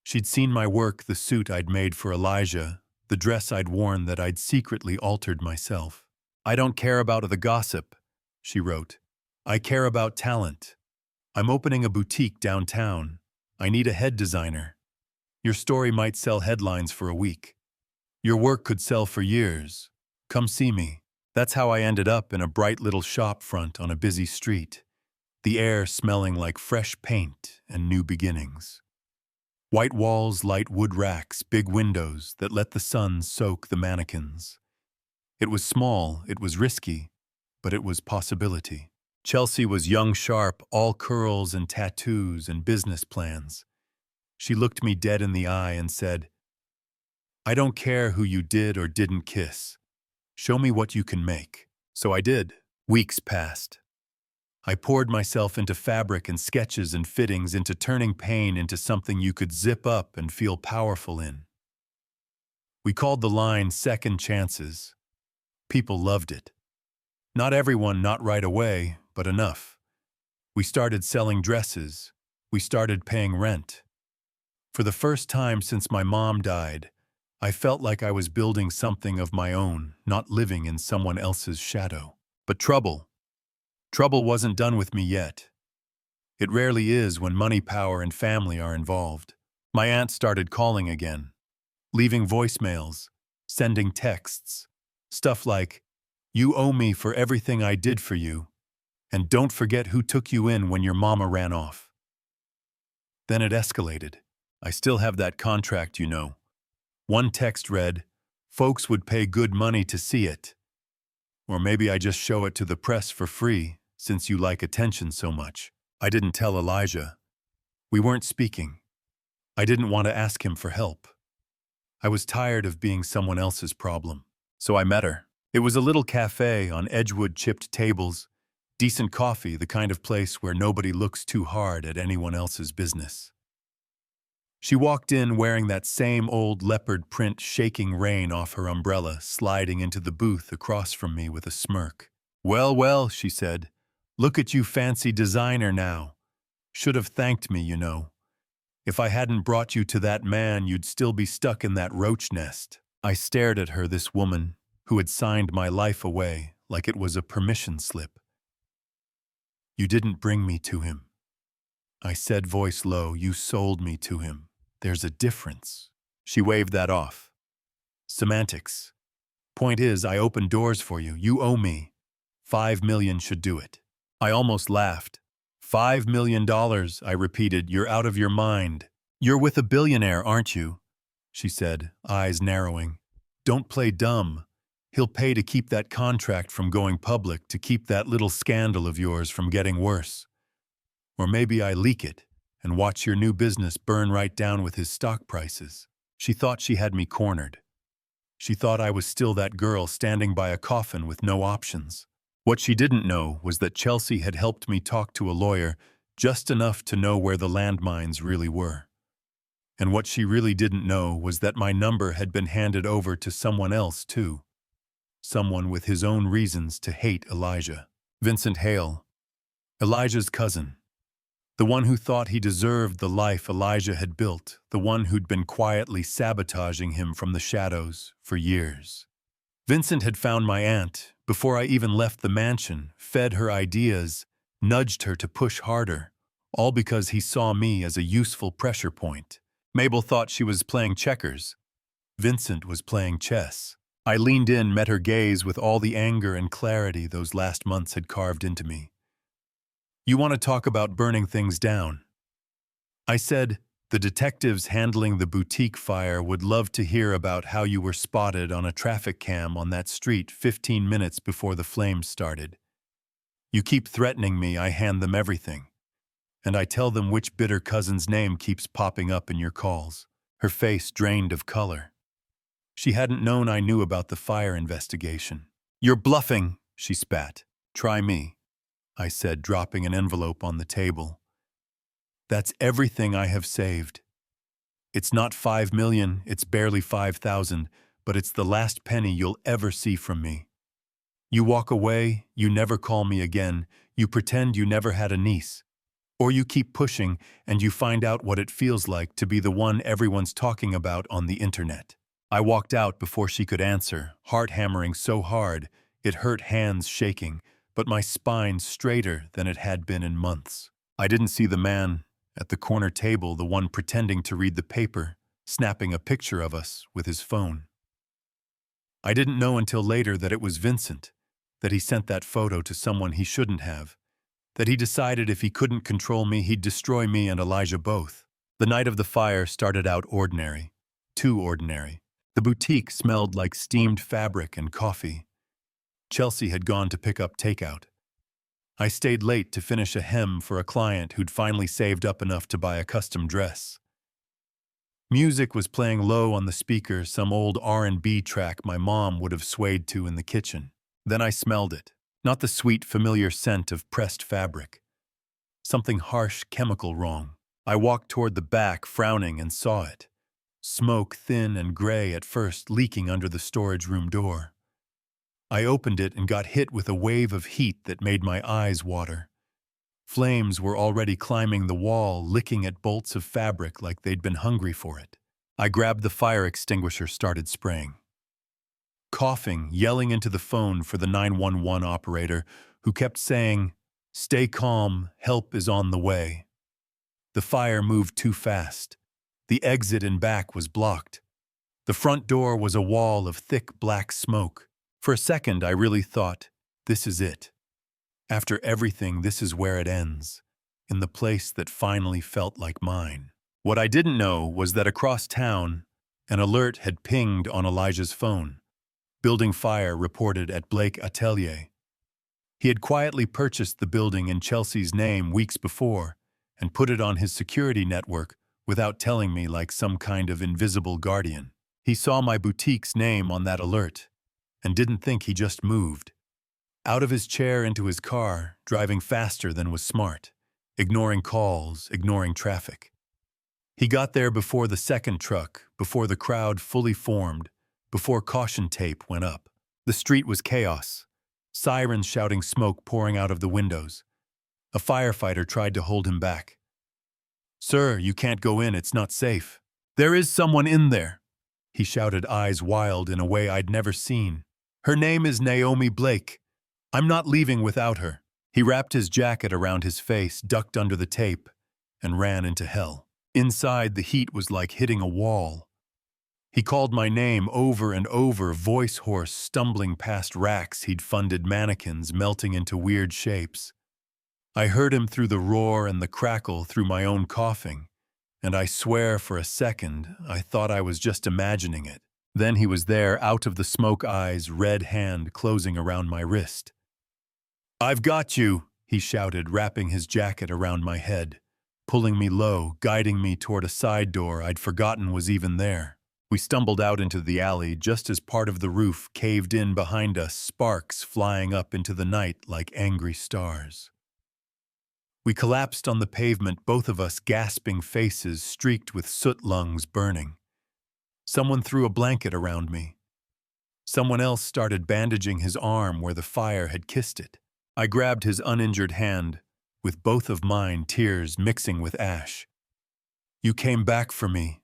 She'd seen my work, the suit I'd made for Elijah, the dress I'd worn that I'd secretly altered myself. I don't care about the gossip, she wrote. I care about talent. I'm opening a boutique downtown. I need a head designer. Your story might sell headlines for a week. Your work could sell for years. Come see me. That's how I ended up in a bright little shop front on a busy street. The air smelling like fresh paint and new beginnings. White walls, light wood racks, big windows that let the sun soak the mannequins. It was small, it was risky, but it was possibility. Chelsea was young, sharp, all curls and tattoos and business plans. She looked me dead in the eye and said, I don't care who you did or didn't kiss. Show me what you can make. So I did. Weeks passed. I poured myself into fabric and sketches and fittings, into turning pain into something you could zip up and feel powerful in. We called the line second chances. People loved it. Not everyone, not right away, but enough. We started selling dresses. We started paying rent. For the first time since my mom died, I felt like I was building something of my own, not living in someone else's shadow. But trouble wasn't done with me yet. It rarely is when money, power, and family are involved. My aunt started calling again, leaving voicemails, sending texts, stuff like, You owe me for everything I did for you, and don't forget who took you in when your mama ran off." Then it escalated. I still have that contract, you know. One text read, "Folks would pay good money to see it. Or maybe I just show it to the press for free, since you like attention so much." I didn't tell Elijah. We weren't speaking. I didn't want to ask him for help. I was tired of being someone else's problem. So I met her. It was a little cafe on Edgewood chipped tables, decent coffee, the kind of place where nobody looks too hard at anyone else's business. She walked in wearing that same old leopard print, shaking rain off her umbrella, sliding into the booth across from me with a smirk. "Well, well," she said. "Look at you, fancy designer now. Should have thanked me, you know. If I hadn't brought you to that man, you'd still be stuck in that roach nest." I stared at her, this woman, who had signed my life away like it was a permission slip. "You didn't bring me to him," I said, voice low. "You sold me to him. There's a difference." She waved that off. "Semantics. Point is, I opened doors for you. You owe me. 5 million should do it." I almost laughed. $5 million, I repeated. "You're out of your mind. You're with a billionaire, aren't you?" she said, eyes narrowing. "Don't play dumb. He'll pay to keep that contract from going public, to keep that little scandal of yours from getting worse. Or maybe I leak it and watch your new business burn right down with his stock prices." She thought she had me cornered. She thought I was still that girl standing by a coffin with no options. What she didn't know was that Chelsea had helped me talk to a lawyer just enough to know where the landmines really were. And what she really didn't know was that my number had been handed over to someone else, too. Someone with his own reasons to hate Elijah. Vincent Hale, Elijah's cousin. The one who thought he deserved the life Elijah had built, the one who'd been quietly sabotaging him from the shadows for years. Vincent had found my aunt before I even left the mansion, fed her ideas, nudged her to push harder, all because he saw me as a useful pressure point. Mabel thought she was playing checkers. Vincent was playing chess. I leaned in, met her gaze with all the anger and clarity those last months had carved into me. "You want to talk about burning things down?" I said. "The detectives handling the boutique fire would love to hear about how you were spotted on a traffic cam on that street 15 minutes before the flames started. You keep threatening me, I hand them everything. And I tell them which bitter cousin's name keeps popping up in your calls." Her face drained of color. She hadn't known I knew about the fire investigation. "You're bluffing," she spat. "Try me," I said, dropping an envelope on the table. "That's everything I have saved. It's not 5 million, it's barely 5,000, but it's the last penny you'll ever see from me. You walk away, you never call me again, you pretend you never had a niece. Or you keep pushing and you find out what it feels like to be the one everyone's talking about on the internet." I walked out before she could answer, heart hammering so hard it hurt, hands shaking, but my spine straighter than it had been in months. I didn't see the man at the corner table, the one pretending to read the paper, snapping a picture of us with his phone. I didn't know until later that it was Vincent, that he sent that photo to someone he shouldn't have, that he decided if he couldn't control me, he'd destroy me and Elijah both. The night of the fire started out ordinary, too ordinary. The boutique smelled like steamed fabric and coffee. Chelsea had gone to pick up takeout. I stayed late to finish a hem for a client who'd finally saved up enough to buy a custom dress. Music was playing low on the speaker, some old R&B track my mom would have swayed to in the kitchen. Then I smelled it. Not the sweet, familiar scent of pressed fabric. Something harsh, chemical wrong. I walked toward the back, frowning, and saw it. Smoke, thin and gray at first, leaking under the storage room door. I opened it and got hit with a wave of heat that made my eyes water. Flames were already climbing the wall, licking at bolts of fabric like they'd been hungry for it. I grabbed the fire extinguisher, started spraying. Coughing, yelling into the phone for the 911 operator, who kept saying, "Stay calm, help is on the way." The fire moved too fast. The exit and back was blocked. The front door was a wall of thick black smoke. For a second, I really thought, this is it. After everything, this is where it ends, in the place that finally felt like mine. What I didn't know was that across town, an alert had pinged on Elijah's phone. Building fire reported at Blake Atelier. He had quietly purchased the building in Chelsea's name weeks before and put it on his security network without telling me, like some kind of invisible guardian. He saw my boutique's name on that alert and didn't think he just moved. Out of his chair into his car, driving faster than was smart, ignoring calls, ignoring traffic. He got there before the second truck, before the crowd fully formed, before caution tape went up. The street was chaos. Sirens shouting, smoke pouring out of the windows. A firefighter tried to hold him back. "Sir, you can't go in, it's not safe." "There is someone in there," he shouted, eyes wild in a way I'd never seen. "Her name is Naomi Blake. I'm not leaving without her." He wrapped his jacket around his face, ducked under the tape, and ran into hell. Inside, the heat was like hitting a wall. He called my name over and over, voice hoarse, stumbling past racks he'd funded, mannequins melting into weird shapes. I heard him through the roar and the crackle, through my own coughing, and I swear for a second I thought I was just imagining it. Then he was there, out of the smoke, eyes, red hand closing around my wrist. "I've got you," he shouted, wrapping his jacket around my head, pulling me low, guiding me toward a side door I'd forgotten was even there. We stumbled out into the alley just as part of the roof caved in behind us, sparks flying up into the night like angry stars. We collapsed on the pavement, both of us gasping, faces streaked with soot, lungs burning. Someone threw a blanket around me. Someone else started bandaging his arm where the fire had kissed it. I grabbed his uninjured hand, with both of mine, tears mixing with ash. "You came back for me,"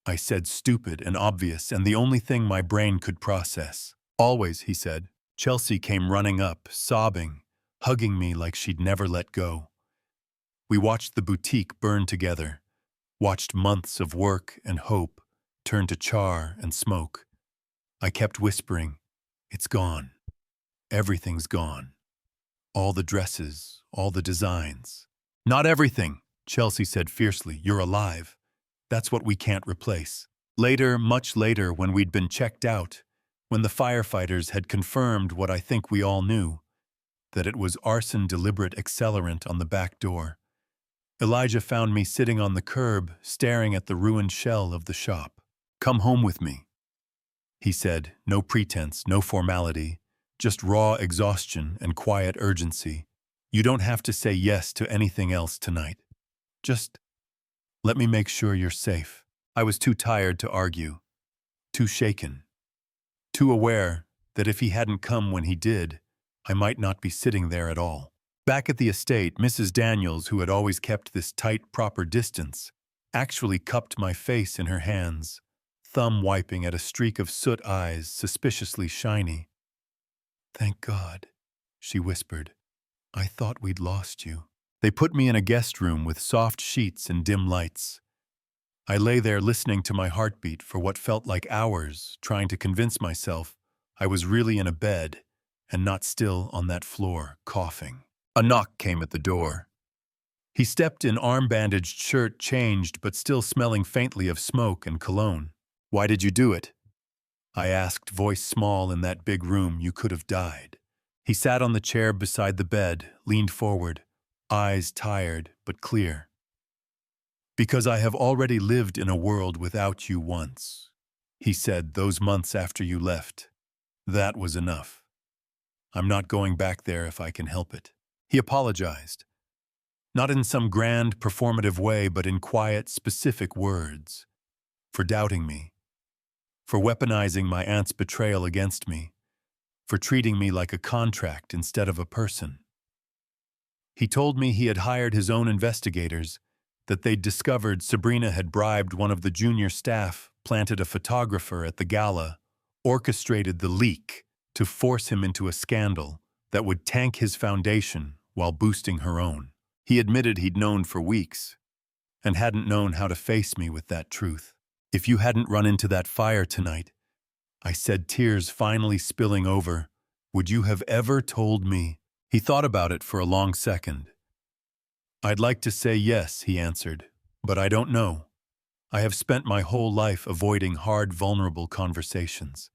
I said, stupid and obvious, and the only thing my brain could process. "Always," he said. Chelsea came running up, sobbing, hugging me like she'd never let go. We watched the boutique burn together, watched months of work and hope turn to char and smoke. I kept whispering, "It's gone. Everything's gone. All the dresses, all the designs." "Not everything," Chelsea said fiercely. "You're alive. That's what we can't replace." Later, much later, when we'd been checked out, when the firefighters had confirmed what I think we all knew, that it was arson, deliberate accelerant on the back door, Elijah found me sitting on the curb, staring at the ruined shell of the shop. "Come home with me," he said, no pretense, no formality, just raw exhaustion and quiet urgency. "You don't have to say yes to anything else tonight. Just let me make sure you're safe." I was too tired to argue, too shaken, too aware that if he hadn't come when he did, I might not be sitting there at all. Back at the estate, Mrs. Daniels, who had always kept this tight, proper distance, actually cupped my face in her hands, thumb wiping at a streak of soot, eyes suspiciously shiny. "Thank God," she whispered. "I thought we'd lost you." They put me in a guest room with soft sheets and dim lights. I lay there listening to my heartbeat for what felt like hours, trying to convince myself I was really in a bed and not still on that floor, coughing. A knock came at the door. He stepped in, arm-bandaged, shirt changed, but still smelling faintly of smoke and cologne. "Why did you do it?" I asked, voice small in that big room. "You could have died." He sat on the chair beside the bed, leaned forward, eyes tired but clear. "Because I have already lived in a world without you once," he said, "those months after you left. That was enough. I'm not going back there if I can help it." He apologized. Not in some grand, performative way, but in quiet, specific words. For doubting me. For weaponizing my aunt's betrayal against me. For treating me like a contract instead of a person. He told me he had hired his own investigators, that they'd discovered Sabrina had bribed one of the junior staff, planted a photographer at the gala, orchestrated the leak to force him into a scandal that would tank his foundation while boosting her own. He admitted he'd known for weeks, and hadn't known how to face me with that truth. "If you hadn't run into that fire tonight, I said, tears finally spilling over. Would you have ever told me? He thought about it for a long second. I'd like to say yes, he answered, but I don't know. I have spent my whole life avoiding hard, vulnerable conversations.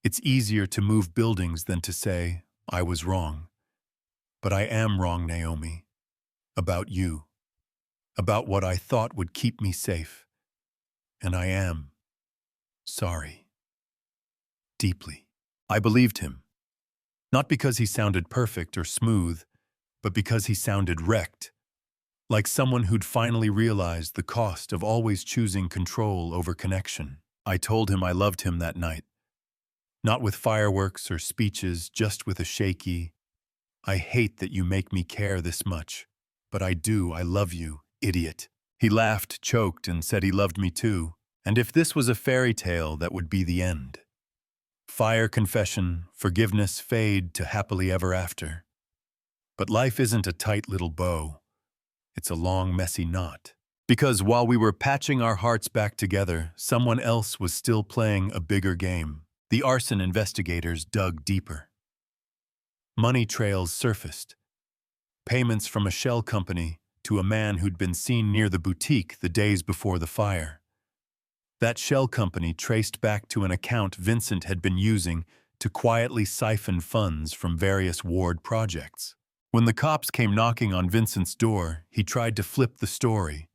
It's easier to move buildings than to say, I was wrong. But I am wrong, Naomi. About you. About what I thought would keep me safe. And I am sorry. Deeply. I believed him. Not because he sounded perfect or smooth, but because he sounded wrecked. Like someone who'd finally realized the cost of always choosing control over connection. I told him I loved him that night. Not with fireworks or speeches, just with a shaky, I hate that you make me care this much, but I do, I love you, idiot. He laughed, choked, and said he loved me too, and if this was a fairy tale, that would be the end. Fire confession, forgiveness fade to happily ever after. But life isn't a tight little bow. It's a long, messy knot. Because while we were patching our hearts back together, someone else was still playing a bigger game. The arson investigators dug deeper. Money trails surfaced. Payments from a shell company to a man who'd been seen near the boutique the days before the fire. That shell company traced back to an account Vincent had been using to quietly siphon funds from various ward projects. When the cops came knocking on Vincent's door, he tried to flip the story.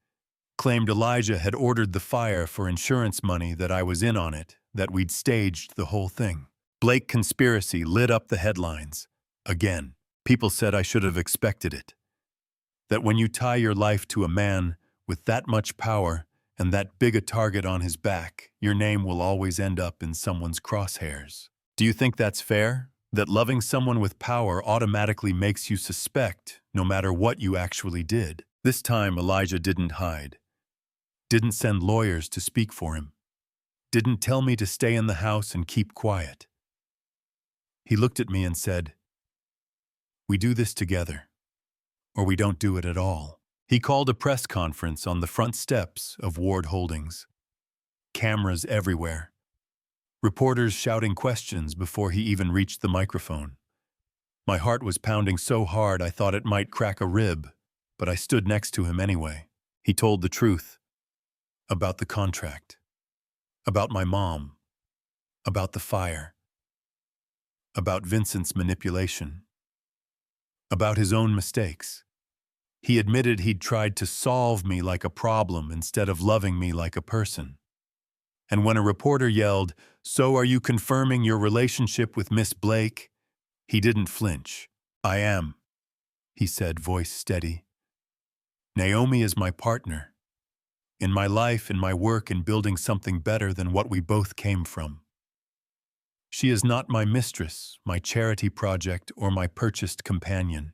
Claimed Elijah had ordered the fire for insurance money, that I was in on it, that we'd staged the whole thing. Blake conspiracy lit up the headlines. Again, people said I should have expected it. That when you tie your life to a man with that much power and that big a target on his back, your name will always end up in someone's crosshairs. Do you think that's fair? That loving someone with power automatically makes you suspect, no matter what you actually did? This time, Elijah didn't hide. Didn't send lawyers to speak for him. Didn't tell me to stay in the house and keep quiet. He looked at me and said, "We do this together, or we don't do it at all." He called a press conference on the front steps of Ward Holdings. Cameras everywhere. Reporters shouting questions before he even reached the microphone. My heart was pounding so hard I thought it might crack a rib, but I stood next to him anyway. He told the truth. About the contract. About my mom. About the fire. About Vincent's manipulation. About his own mistakes. He admitted he'd tried to solve me like a problem instead of loving me like a person. And when a reporter yelled, "So are you confirming your relationship with Miss Blake?" he didn't flinch. "I am," he said, voice steady. "Naomi is my partner. In my life, in my work, in building something better than what we both came from. She is not my mistress, my charity project, or my purchased companion.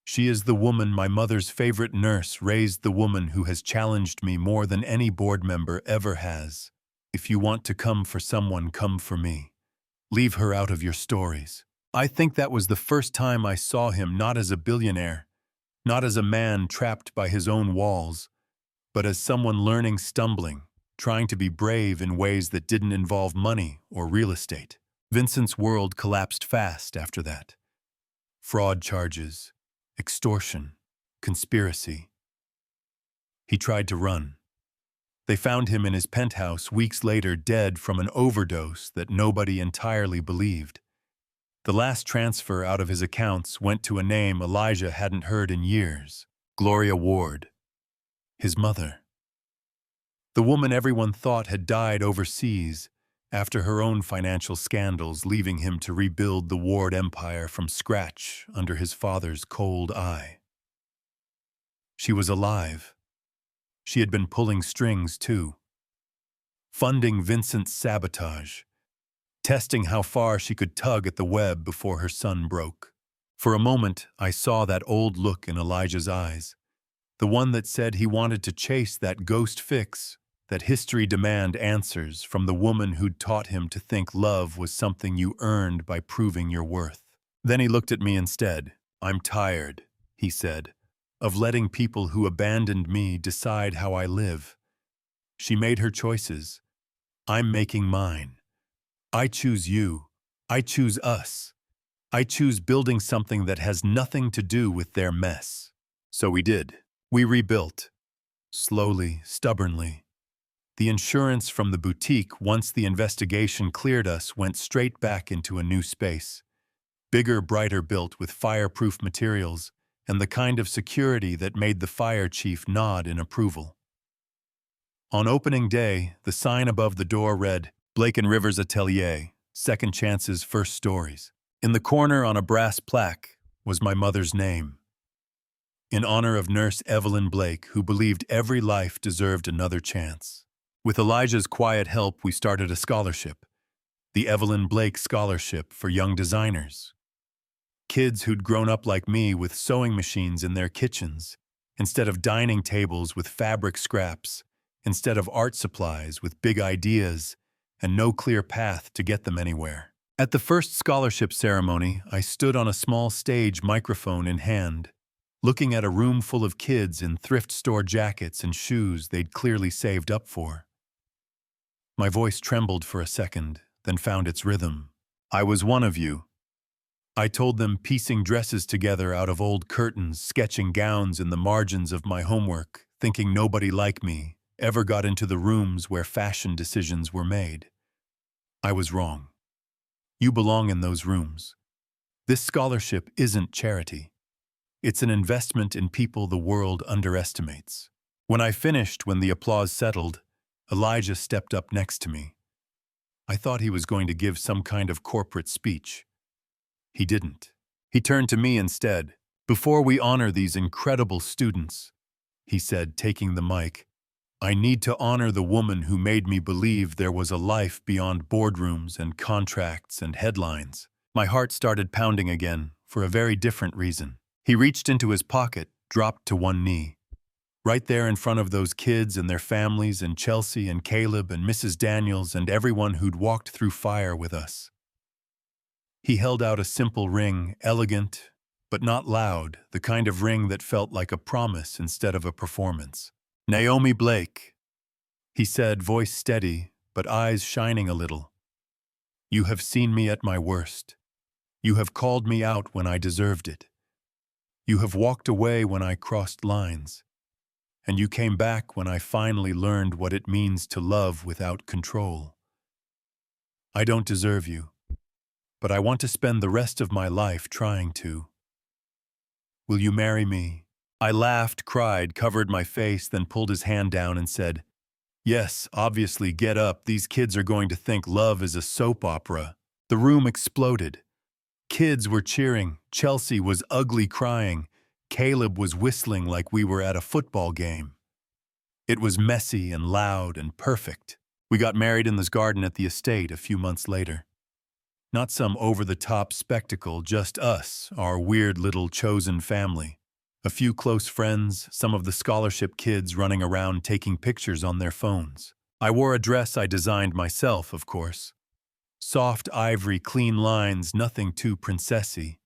She is the woman my mother's favorite nurse raised, the woman who has challenged me more than any board member ever has. If you want to come for someone, come for me. Leave her out of your stories." I think that was the first time I saw him not as a billionaire, not as a man trapped by his own walls, but as someone learning, stumbling, trying to be brave in ways that didn't involve money or real estate. Vincent's world collapsed fast after that. Fraud charges, extortion, conspiracy. He tried to run. They found him in his penthouse weeks later, dead from an overdose that nobody entirely believed. The last transfer out of his accounts went to a name Elijah hadn't heard in years. Gloria Ward. His mother. The woman everyone thought had died overseas after her own financial scandals, leaving him to rebuild the Ward empire from scratch under his father's cold eye. She was alive. She had been pulling strings, too. Funding Vincent's sabotage. Testing how far she could tug at the web before her son broke. For a moment, I saw that old look in Elijah's eyes. The one that said he wanted to chase that ghost fix, that history demand answers from the woman who'd taught him to think love was something you earned by proving your worth. Then he looked at me instead. "I'm tired," he said, "of letting people who abandoned me decide how I live. She made her choices. I'm making mine. I choose you. I choose us. I choose building something that has nothing to do with their mess. So we did. We rebuilt. Slowly, stubbornly. The insurance from the boutique, once the investigation cleared us, went straight back into a new space. Bigger, brighter built with fireproof materials and the kind of security that made the fire chief nod in approval. On opening day, the sign above the door read, Blake and Rivers Atelier, Second Chances, First Stories. In the corner on a brass plaque was my mother's name. In honor of Nurse Evelyn Blake, who believed every life deserved another chance. With Elijah's quiet help, we started a scholarship, the Evelyn Blake Scholarship for Young Designers. Kids who'd grown up like me with sewing machines in their kitchens, instead of dining tables with fabric scraps, instead of art supplies with big ideas and no clear path to get them anywhere. At the first scholarship ceremony, I stood on a small stage, microphone in hand, looking at a room full of kids in thrift store jackets and shoes they'd clearly saved up for. My voice trembled for a second, then found its rhythm. I was one of you. I told them, piecing dresses together out of old curtains, sketching gowns in the margins of my homework, thinking nobody like me ever got into the rooms where fashion decisions were made. I was wrong. You belong in those rooms. This scholarship isn't charity. It's an investment in people the world underestimates. When I finished, when the applause settled, Elijah stepped up next to me. I thought he was going to give some kind of corporate speech. He didn't. He turned to me instead. Before we honor these incredible students, he said, taking the mic, I need to honor the woman who made me believe there was a life beyond boardrooms and contracts and headlines. My heart started pounding again, for a very different reason. He reached into his pocket, dropped to one knee. Right there in front of those kids and their families and Chelsea and Caleb and Mrs. Daniels and everyone who'd walked through fire with us. He held out a simple ring, elegant, but not loud, the kind of ring that felt like a promise instead of a performance. Naomi Blake, he said, voice steady, but eyes shining a little. You have seen me at my worst. You have called me out when I deserved it. You have walked away when I crossed lines. And you came back when I finally learned what it means to love without control. I don't deserve you, but I want to spend the rest of my life trying to. Will you marry me? I laughed, cried, covered my face, then pulled his hand down and said, Yes, obviously, get up. These kids are going to think love is a soap opera. The room exploded. Kids were cheering. Chelsea was ugly crying. Caleb was whistling like we were at a football game. It was messy and loud and perfect. We got married in this garden at the estate a few months later. Not some over-the-top spectacle, just us, our weird little chosen family. A few close friends, some of the scholarship kids running around taking pictures on their phones. I wore a dress I designed myself, of course. Soft ivory, clean lines, nothing too princessy.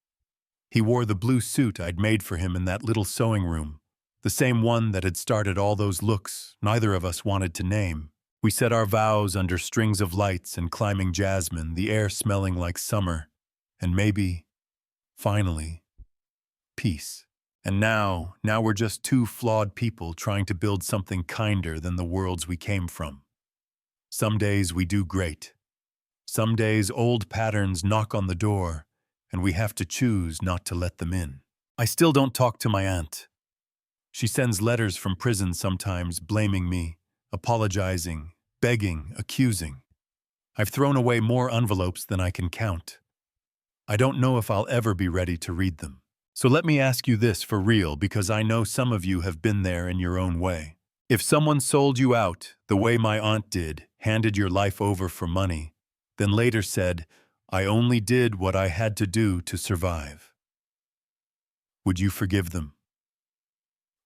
He wore the blue suit I'd made for him in that little sewing room, the same one that had started all those looks neither of us wanted to name. We said our vows under strings of lights and climbing jasmine, the air smelling like summer, and maybe, finally, peace. And now we're just two flawed people trying to build something kinder than the worlds we came from. Some days we do great. Some days old patterns knock on the door, and we have to choose not to let them in. I still don't talk to my aunt. She sends letters from prison sometimes, blaming me, apologizing, begging, accusing. I've thrown away more envelopes than I can count. I don't know if I'll ever be ready to read them. So let me ask you this for real, because I know some of you have been there in your own way. If someone sold you out, the way my aunt did, handed your life over for money, then later said, I only did what I had to do to survive, would you forgive them?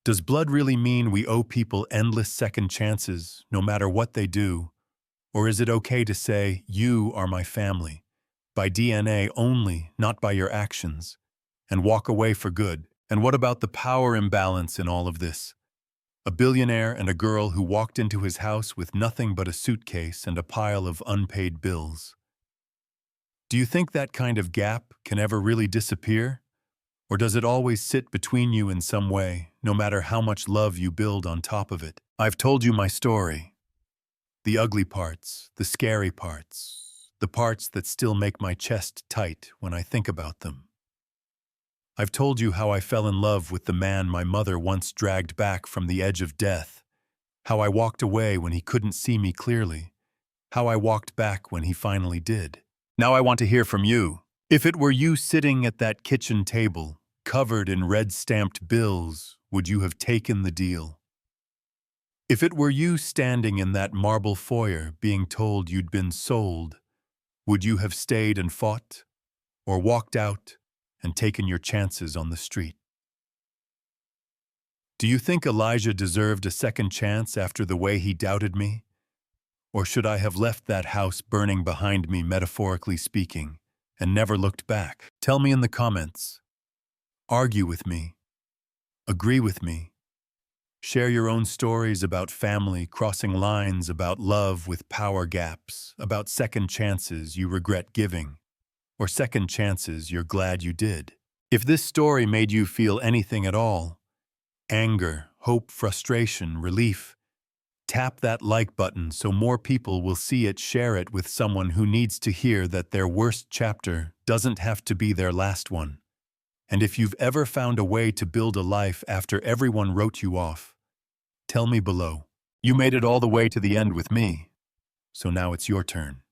Does blood really mean we owe people endless second chances, no matter what they do? Or is it okay to say, you are my family, by DNA only, not by your actions, and walk away for good? And what about the power imbalance in all of this? A billionaire and a girl who walked into his house with nothing but a suitcase and a pile of unpaid bills. Do you think that kind of gap can ever really disappear? Or does it always sit between you in some way, no matter how much love you build on top of it? I've told you my story. The ugly parts, the scary parts, the parts that still make my chest tight when I think about them. I've told you how I fell in love with the man my mother once dragged back from the edge of death, how I walked away when he couldn't see me clearly, how I walked back when he finally did. Now I want to hear from you. If it were you sitting at that kitchen table, covered in red-stamped bills, would you have taken the deal? If it were you standing in that marble foyer being told you'd been sold, would you have stayed and fought, or walked out and taken your chances on the street? Do you think Elijah deserved a second chance after the way he doubted me? Or should I have left that house burning behind me, metaphorically speaking, and never looked back? Tell me in the comments. Argue with me. Agree with me. Share your own stories about family crossing lines, about love with power gaps, about second chances you regret giving, or second chances you're glad you did. If this story made you feel anything at all, anger, hope, frustration, relief, tap that like button so more people will see it. Share it with someone who needs to hear that their worst chapter doesn't have to be their last one. And if you've ever found a way to build a life after everyone wrote you off, tell me below. You made it all the way to the end with me, so now it's your turn.